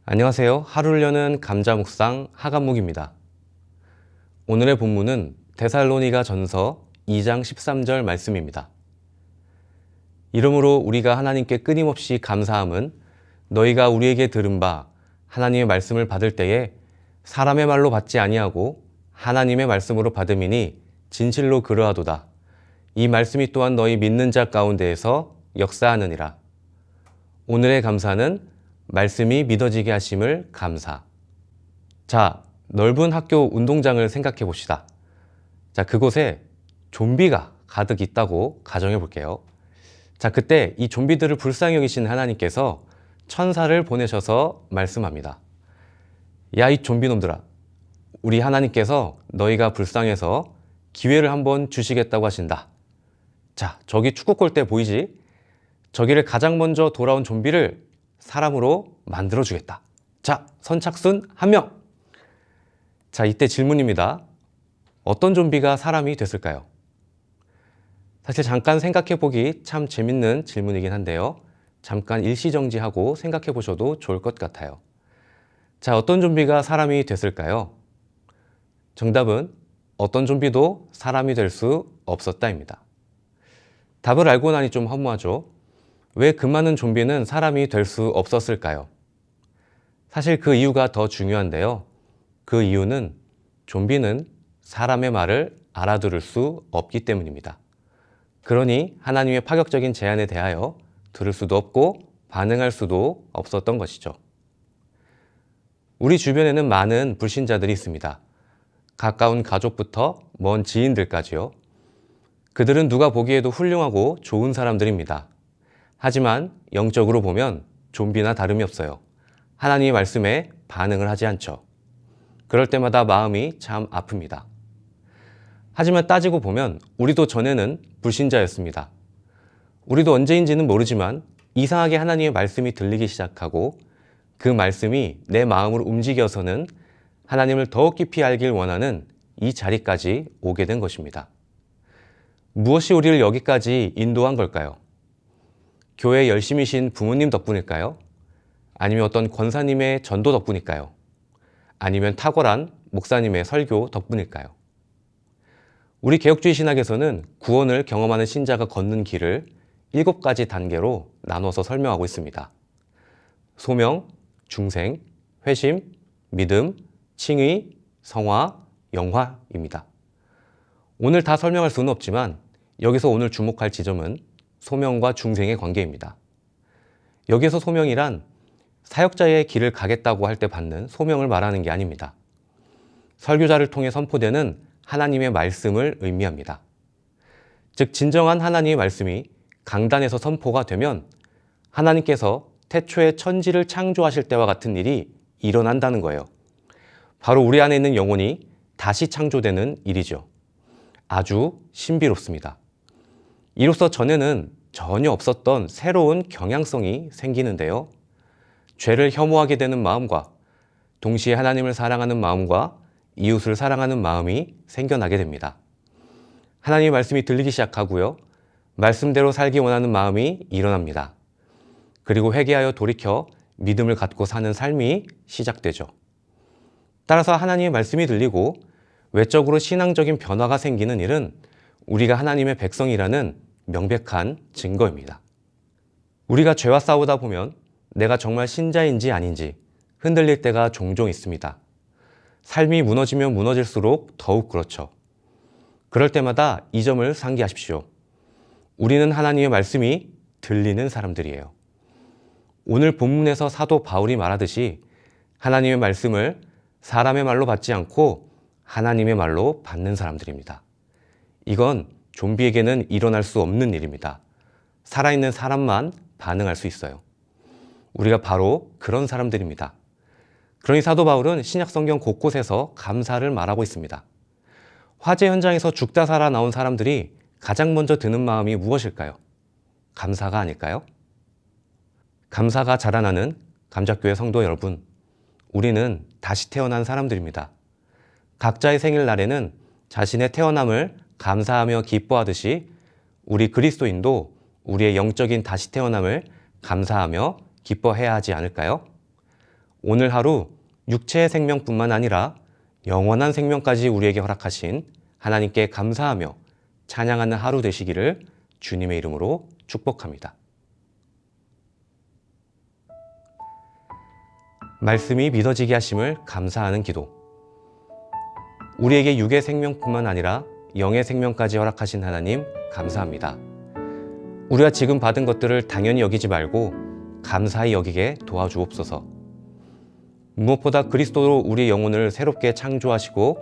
안녕하세요. 하루를 여는 감자 묵상 하감묵입니다. 오늘의 본문은 데살로니가 전서 2장 13절 말씀입니다. 이러므로 우리가 하나님께 끊임없이 감사함은 너희가 우리에게 들은 바 하나님의 말씀을 받을 때에 사람의 말로 받지 아니하고 하나님의 말씀으로 받음이니 진실로 그러하도다. 이 말씀이 또한 너희 믿는 자 가운데에서 역사하느니라. 오늘의 감사는 말씀이 믿어지게 하심을 감사. 자, 넓은 학교 운동장을 생각해 봅시다. 자, 그곳에 좀비가 가득 있다고 가정해 볼게요. 자, 그때 이 좀비들을 불쌍히 여기신 하나님께서 천사를 보내셔서 말씀합니다. 야, 이 좀비놈들아. 우리 하나님께서 너희가 불쌍해서 기회를 한번 주시겠다고 하신다. 자, 저기 축구 골대 보이지? 저기를 가장 먼저 돌아온 좀비를 사람으로 만들어주겠다. 자, 선착순 1명. 자, 이때 질문입니다. 어떤 좀비가 사람이 됐을까요? 사실 잠깐 생각해보기 참 재밌는 질문이긴 한데요. 잠깐 일시정지하고 생각해보셔도 좋을 것 같아요. 자, 어떤 좀비가 사람이 됐을까요? 정답은 어떤 좀비도 사람이 될 수 없었다입니다. 답을 알고 나니 좀 허무하죠? 왜 그 많은 좀비는 사람이 될 수 없었을까요? 사실 그 이유가 더 중요한데요. 그 이유는 좀비는 사람의 말을 알아들을 수 없기 때문입니다. 그러니 하나님의 파격적인 제안에 대하여 들을 수도 없고 반응할 수도 없었던 것이죠. 우리 주변에는 많은 불신자들이 있습니다. 가까운 가족부터 먼 지인들까지요. 그들은 누가 보기에도 훌륭하고 좋은 사람들입니다. 하지만 영적으로 보면 좀비나 다름이 없어요. 하나님의 말씀에 반응을 하지 않죠. 그럴 때마다 마음이 참 아픕니다. 하지만 따지고 보면 우리도 전에는 불신자였습니다. 우리도 언제인지는 모르지만 이상하게 하나님의 말씀이 들리기 시작하고 그 말씀이 내 마음을 움직여서는 하나님을 더욱 깊이 알길 원하는 이 자리까지 오게 된 것입니다. 무엇이 우리를 여기까지 인도한 걸까요? 교회에 열심히신 부모님 덕분일까요? 아니면 어떤 권사님의 전도 덕분일까요? 아니면 탁월한 목사님의 설교 덕분일까요? 우리 개혁주의 신학에서는 구원을 경험하는 신자가 걷는 길을 7가지 단계로 나눠서 설명하고 있습니다. 소명, 중생, 회심, 믿음, 칭의, 성화, 영화입니다. 오늘 다 설명할 수는 없지만 여기서 오늘 주목할 지점은 소명과 중생의 관계입니다. 여기서 소명이란 사역자의 길을 가겠다고 할 때 받는 소명을 말하는 게 아닙니다. 설교자를 통해 선포되는 하나님의 말씀을 의미합니다. 즉 진정한 하나님의 말씀이 강단에서 선포가 되면 하나님께서 태초에 천지를 창조하실 때와 같은 일이 일어난다는 거예요. 바로 우리 안에 있는 영혼이 다시 창조되는 일이죠. 아주 신비롭습니다. 이로써 전에는 전혀 없었던 새로운 경향성이 생기는데요. 죄를 혐오하게 되는 마음과 동시에 하나님을 사랑하는 마음과 이웃을 사랑하는 마음이 생겨나게 됩니다. 하나님의 말씀이 들리기 시작하고요. 말씀대로 살기 원하는 마음이 일어납니다. 그리고 회개하여 돌이켜 믿음을 갖고 사는 삶이 시작되죠. 따라서 하나님의 말씀이 들리고 외적으로 신앙적인 변화가 생기는 일은 우리가 하나님의 백성이라는 명백한 증거입니다. 우리가 죄와 싸우다 보면 내가 정말 신자인지 아닌지 흔들릴 때가 종종 있습니다. 삶이 무너지면 무너질수록 더욱 그렇죠. 그럴 때마다 이 점을 상기하십시오. 우리는 하나님의 말씀이 들리는 사람들이에요. 오늘 본문에서 사도 바울이 말하듯이 하나님의 말씀을 사람의 말로 받지 않고 하나님의 말로 받는 사람들입니다. 이건 좀비에게는 일어날 수 없는 일입니다. 살아있는 사람만 반응할 수 있어요. 우리가 바로 그런 사람들입니다. 그러니 사도 바울은 신약 성경 곳곳에서 감사를 말하고 있습니다. 화재 현장에서 죽다 살아 나온 사람들이 가장 먼저 드는 마음이 무엇일까요? 감사가 아닐까요? 감사가 자라나는 감작교회 성도 여러분, 우리는 다시 태어난 사람들입니다. 각자의 생일날에는 자신의 태어남을 감사하며 기뻐하듯이 우리 그리스도인도 우리의 영적인 다시 태어남을 감사하며 기뻐해야 하지 않을까요? 오늘 하루 육체의 생명뿐만 아니라 영원한 생명까지 우리에게 허락하신 하나님께 감사하며 찬양하는 하루 되시기를 주님의 이름으로 축복합니다. 말씀이 믿어지게 하심을 감사하는 기도. 우리에게 육의 생명뿐만 아니라 영의 생명까지 허락하신 하나님 감사합니다. 우리가 지금 받은 것들을 당연히 여기지 말고 감사히 여기게 도와주옵소서. 무엇보다 그리스도로 우리 영혼을 새롭게 창조하시고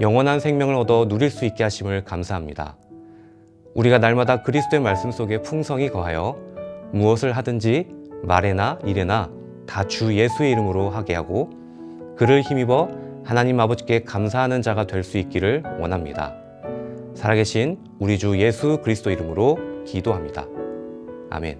영원한 생명을 얻어 누릴 수 있게 하심을 감사합니다. 우리가 날마다 그리스도의 말씀 속에 풍성히 거하여 무엇을 하든지 말에나 일에나 다 주 예수의 이름으로 하게 하고 그를 힘입어 하나님 아버지께 감사하는 자가 될 수 있기를 원합니다. 살아계신 우리 주 예수 그리스도 이름으로 기도합니다. 아멘.